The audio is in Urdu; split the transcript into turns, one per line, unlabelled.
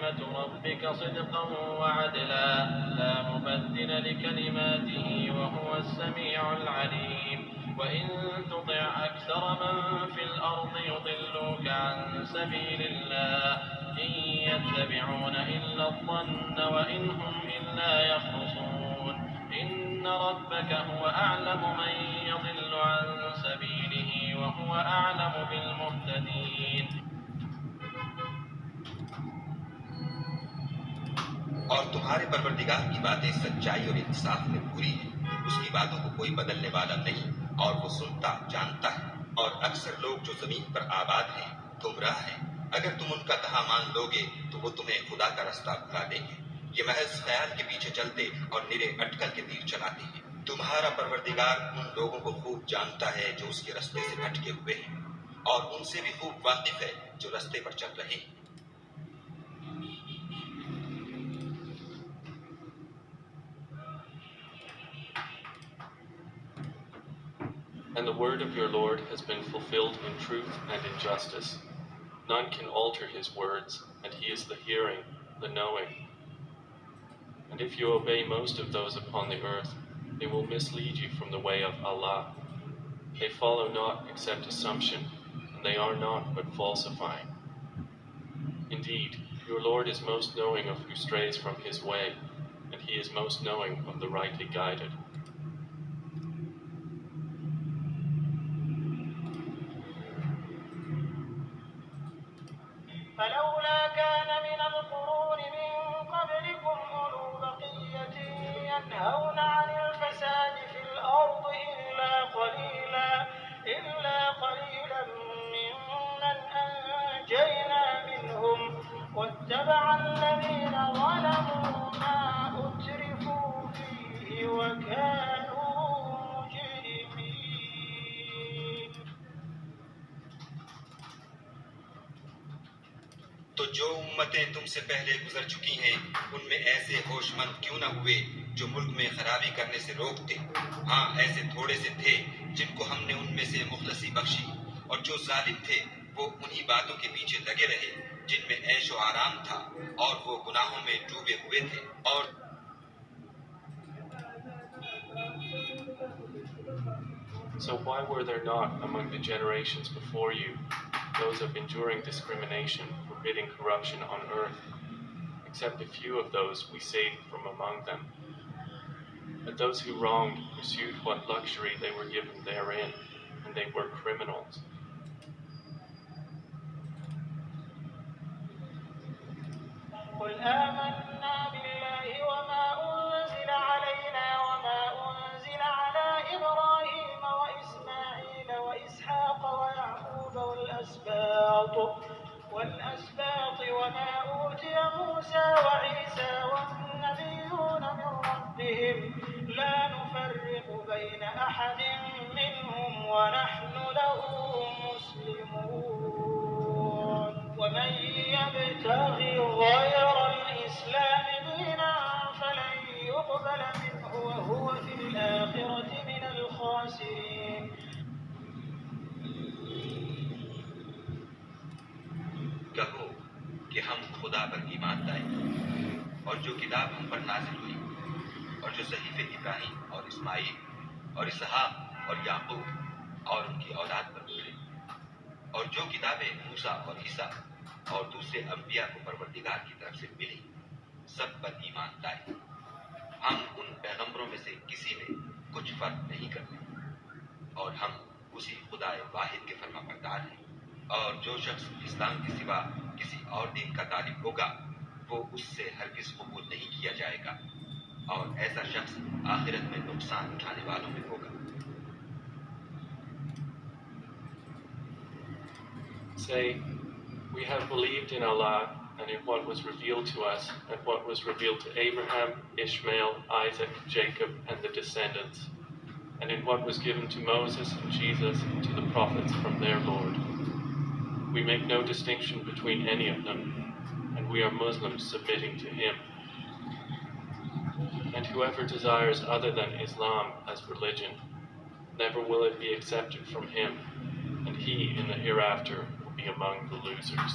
كلمة ربك صدقا وعدلا لا مبدل لكلماته وهو السميع العليم وإن تطع أكثر من في الأرض يضلوك عن سبيل الله إن يتبعون إلا الظن وإن هم إلا يخرصون إن ربك هو أعلم من يضل عن سبيله وهو أعلم بالمهتدين.
اور تمہارے پروردگار کی باتیں سچائی اور انصاف میں پوری ہیں، اس کی باتوں کو کوئی بدلنے والا نہیں، اور وہ سنتا جانتا ہے۔ اور اکثر لوگ جو زمین پر آباد ہیں گمراہ ہیں، اگر تم ان کا کہا مان لوگے تو وہ تمہیں خدا کا رستہ بتا دیں گے، یہ محض خیال کے پیچھے چلتے اور نرے اٹکل کے تیر چلاتے ہیں۔ تمہارا پروردگار ان لوگوں کو خوب جانتا ہے جو اس کے رستے سے بھٹکے ہوئے ہیں، اور ان سے بھی خوب واقف ہے جو رستے پر چل رہے ہیں۔
And the word of your Lord has been fulfilled in truth and in justice. None can alter his words, and he is the hearing, the knowing. And if you obey most of those upon the earth, they will mislead you from the way of Allah. They follow not except assumption, and they are not but falsifying. Indeed, your Lord is most knowing of who strays from his way, and he is most knowing of the rightly guided.
فلولا كان من القرون من قبلكم أولو بقية ينهون عن الفساد في الأرض إلا قليلا ممن أنجينا منهم واتبع الذين ظلموا ما أترفوا فيه وكانوا مجرمين.
تو جو امتیں تم سے پہلے گزر چکی ہیں ان میں ایسے ہوش مند کیوں نہ ہوئے جو ملک میں خرابی کرنے سے روکتے؟ ہاں ایسے تھوڑے سے تھے جن کو ہم نے ان میں سے مخلصی بخشی، اور جو ظالم تھے وہ انہی باتوں کے پیچھے لگے رہے جن میں عیش و آرام تھا، اور وہ گناہوں میں ڈوبے ہوئے تھے۔ اور
So why were there not among the generations before you those of enduring discrimination, forbidding corruption on earth, except a few of those we saved from among them? But those who wronged pursued what luxury they were given therein, and they were criminals.
قل آمنا بالله وما أنزل علينا وما أنزل على إبراهيم وإسماعيل وإسحاق ويعقوب والأسباط وما أوتي موسى وعيسى والنبيون من ربهم لا نفرق بين أحد منهم ونحن له مسلمون ومن يبتغي غير الإسلام دينا فلن يقبل منه وهو في الآخرة من الخاسرين.
کہو کہ ہم خدا پر ایمان لائے اور جو کتاب ہم پر نازل ہوئی اور جو صحیفے ابراہیم اور اسماعیل اور اسحاق اور یعقوب اور ان کی اولاد پر اترے، اور جو کتابیں موسیٰ اور عیسیٰ اور دوسرے انبیاء کو پروردگار کی طرف سے ملی، سب پر ایمان لائے۔ ہم ان پیغمبروں میں سے کسی میں کچھ فرق نہیں کرتے، اور ہم اسی خدا واحد کے فرما بردار ہیں۔ اور جو شخص اسلام کے سوا کسی اور دین کا طالب ہوگا وہ اس سے ہرگز قبول نہیں کیا جائے گا، اور ایسا شخص آخرت میں نقصان اٹھانے والوں میں ہوگا۔
Say, we have believed in Allah and in what was revealed to us and what was revealed to Abraham, Ishmael, Isaac, Jacob, and the descendants, and in what was given to Moses and Jesus and to the prophets from their Lord. We make no distinction between any of them, and we are Muslims submitting to Him. And whoever desires other than Islam as religion, never will it be accepted from him, and he in the hereafter will be among the losers.